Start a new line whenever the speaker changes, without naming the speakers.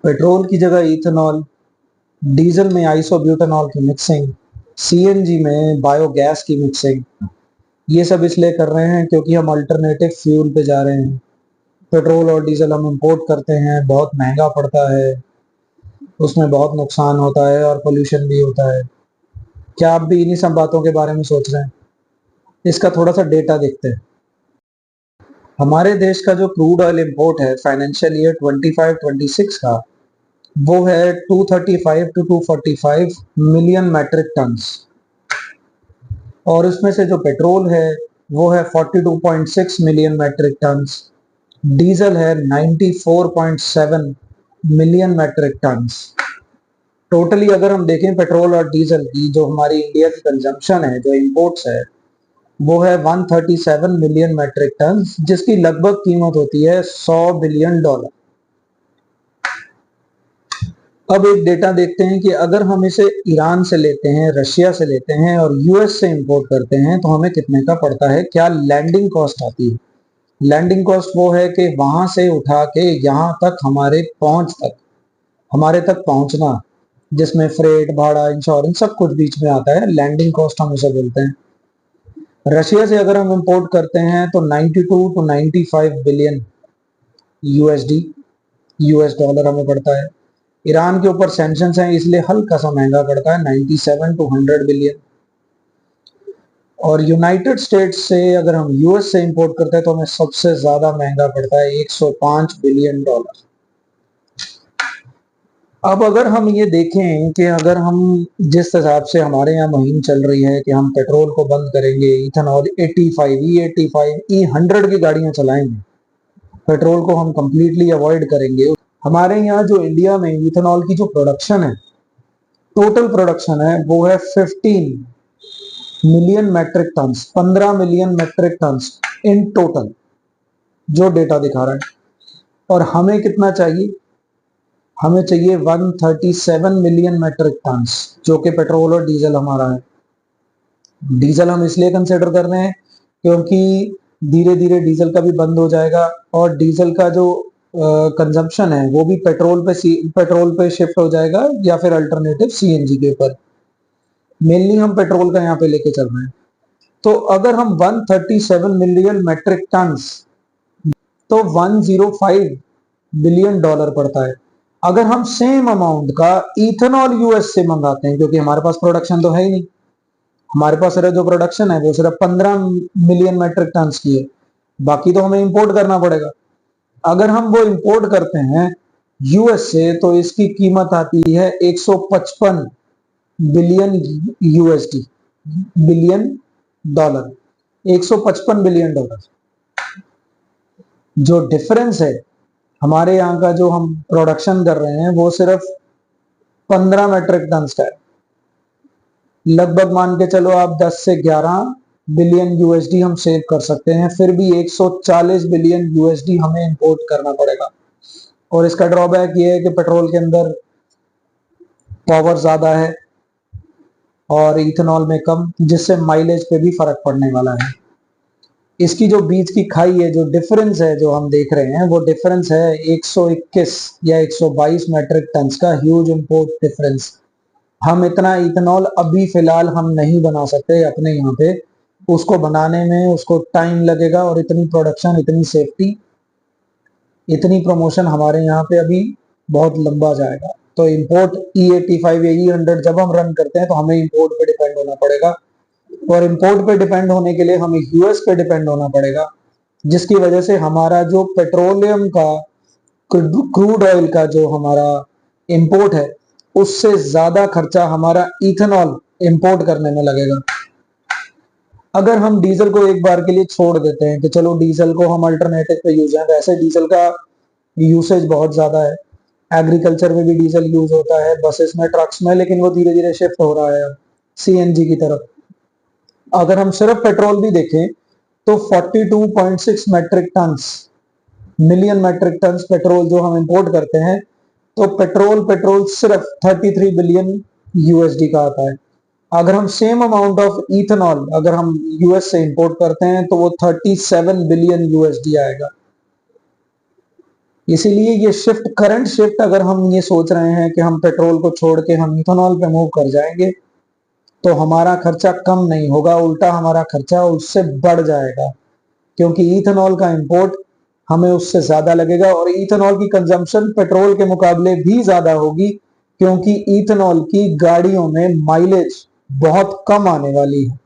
Petrol की जगह ethanol, diesel में आइसोब्यूटेनॉल की मिक्सिंग, सीएनजी में बायोगैस की मिक्सिंग, ये सब इसलिए कर रहे हैं क्योंकि हम अल्टरनेटिव फ्यूल पे जा रहे हैं। पेट्रोल और डीजल हम इंपोर्ट करते हैं, बहुत महंगा पड़ता है, उसमें बहुत नुकसान होता है और पोल्यूशन भी होता है। क्या आप भी इन्हीं सब बातों के बारे में सोच रहे हैं? इसका थोड़ा सा डेटा देखते हैं। हमारे देश का जो क्रूड ऑयल इंपोर्ट है फाइनेंशियल ईयर 25-26 का, वो है 235 टू 245 मिलियन मैट्रिक टन्स, और उसमें से जो पेट्रोल है वो है 42.6 मिलियन मैट्रिक टन्स, डीजल है 94.7 मिलियन मैट्रिक टन्स। टोटली अगर हम देखें पेट्रोल और डीजल की जो हमारी इंडिया की कंजम्पशन है, जो इंपोर्ट्स है, वो है 137 मिलियन मैट्रिक टन, जिसकी लगभग कीमत होती है $100 बिलियन। अब एक डेटा देखते हैं कि अगर हम इसे ईरान से लेते हैं, रशिया से लेते हैं और यूएस से इंपोर्ट करते हैं तो हमें कितने का पड़ता है, क्या लैंडिंग कॉस्ट आती है। लैंडिंग कॉस्ट वो है कि वहां से उठा के यहाँ तक हमारे तक पहुंचना, जिसमें फ्रेट, भाड़ा, इंश्योरेंस सब कुछ बीच में आता है, लैंडिंग कॉस्ट हम उसे बोलते हैं। रशिया से अगर हम इंपोर्ट करते हैं तो 92 to 95 billion USD, US dollar हमें पड़ता है। ईरान के ऊपर सैंक्शंस हैं इसलिए हल्का सा महंगा पड़ता है, 97 टू 100 बिलियन। और यूनाइटेड स्टेट्स से अगर हम यूएस से इंपोर्ट करते हैं तो हमें सबसे ज्यादा महंगा पड़ता है, $105 बिलियन। अब अगर हम ये देखें कि अगर हम जिस हिसाब से हमारे यहाँ मुहिम चल रही है कि हम पेट्रोल को बंद करेंगे, इथेनॉल 85 E100 की गाड़ियां चलाएंगे, पेट्रोल को हम कंप्लीटली अवॉइड करेंगे। हमारे यहाँ जो इंडिया में इथेनॉल की जो प्रोडक्शन है, टोटल प्रोडक्शन है, वो है 15 million metric ton, 15 million metric ton in total, जो डेटा दिखा रहा है। और हमें कितना चाहिए, हमें चाहिए 137 मिलियन मैट्रिक टन, जो कि पेट्रोल और डीजल हमारा है। डीजल हम इसलिए कंसिडर कर रहे हैं क्योंकि धीरे धीरे डीजल का भी बंद हो जाएगा और डीजल का जो कंजम्पशन है वो भी पेट्रोल पे शिफ्ट हो जाएगा या फिर अल्टरनेटिव सीएनजी के ऊपर। मेनली हम पेट्रोल का यहाँ पे लेके चल रहे हैं। तो अगर हम 137 मिलियन मैट्रिक टन, तो $105 बिलियन पड़ता है। अगर हम सेम अमाउंट का इथेनॉल यूएस से मंगाते हैं, क्योंकि हमारे पास प्रोडक्शन तो है ही नहीं, हमारे पास सिर्फ जो प्रोडक्शन है वो सिर्फ 15 मिलियन मैट्रिक टन की है, बाकी तो हमें इंपोर्ट करना पड़ेगा। अगर हम वो इंपोर्ट करते हैं यूएस से तो इसकी कीमत आती है 155 billion USD, billion dollar, 155 billion dollar. जो डिफरेंस है हमारे यहाँ का जो हम प्रोडक्शन कर रहे हैं वो सिर्फ 15 मैट्रिक टन का है। लगभग मान के चलो आप 10 से 11 बिलियन यूएसडी हम सेव कर सकते हैं, फिर भी 140 बिलियन यूएसडी हमें इंपोर्ट करना पड़ेगा। और इसका ड्रॉबैक ये है कि पेट्रोल के अंदर पावर ज्यादा है और इथेनॉल में कम, जिससे माइलेज पे भी फर्क पड़ने वाला है। इसकी जो बीच की खाई है, जो डिफरेंस है जो हम देख रहे हैं, वो डिफरेंस है 121 या 122 मैट्रिक टन का, ह्यूज इंपोर्ट डिफरेंस। हम इतना इथेनॉल अभी फिलहाल हम नहीं बना सकते अपने यहाँ पे, उसको बनाने में उसको टाइम लगेगा और इतनी प्रोडक्शन, इतनी सेफ्टी, इतनी प्रमोशन हमारे यहाँ पे अभी बहुत लंबा जाएगा। तो इंपोर्ट E85 या E100 जब हम रन करते हैं तो हमें इंपोर्ट पे डिपेंड होना पड़ेगा, और इंपोर्ट पे डिपेंड होने के लिए हमें यूएस पे डिपेंड होना पड़ेगा, जिसकी वजह से हमारा जो पेट्रोलियम का, क्रूड ऑयल का जो हमारा इंपोर्ट है, उससे ज्यादा खर्चा हमारा इथेनॉल इंपोर्ट करने में लगेगा। अगर हम डीजल को एक बार के लिए छोड़ देते हैं कि चलो डीजल को हम अल्टरनेटिव पे यूज है, वैसे डीजल का यूसेज बहुत ज्यादा है, एग्रीकल्चर में भी डीजल यूज होता है, बसेस में, ट्रक्स में, लेकिन वो धीरे धीरे शिफ्ट हो रहा है सीएनजी की तरफ। अगर हम सिर्फ पेट्रोल भी देखें तो 42.6 metric ton, million metric ton petrol जो हम इंपोर्ट करते हैं, तो पेट्रोल सिर्फ 33 बिलियन यूएसडी का आता है। अगर हम सेम अमाउंट ऑफ इथेनॉल अगर हम यूएस से इंपोर्ट करते हैं तो वो 37 बिलियन यूएसडी आएगा। इसीलिए ये शिफ्ट, करंट शिफ्ट, अगर हम ये सोच रहे हैं कि हम पेट्रोल को छोड़ के हम इथेनॉल पे मूव कर जाएंगे तो हमारा खर्चा कम नहीं होगा, उल्टा हमारा खर्चा उससे बढ़ जाएगा, क्योंकि इथेनॉल का इंपोर्ट हमें उससे ज्यादा लगेगा और इथेनॉल की कंजम्पशन पेट्रोल के मुकाबले भी ज्यादा होगी, क्योंकि इथेनॉल की गाड़ियों में माइलेज बहुत कम आने वाली है।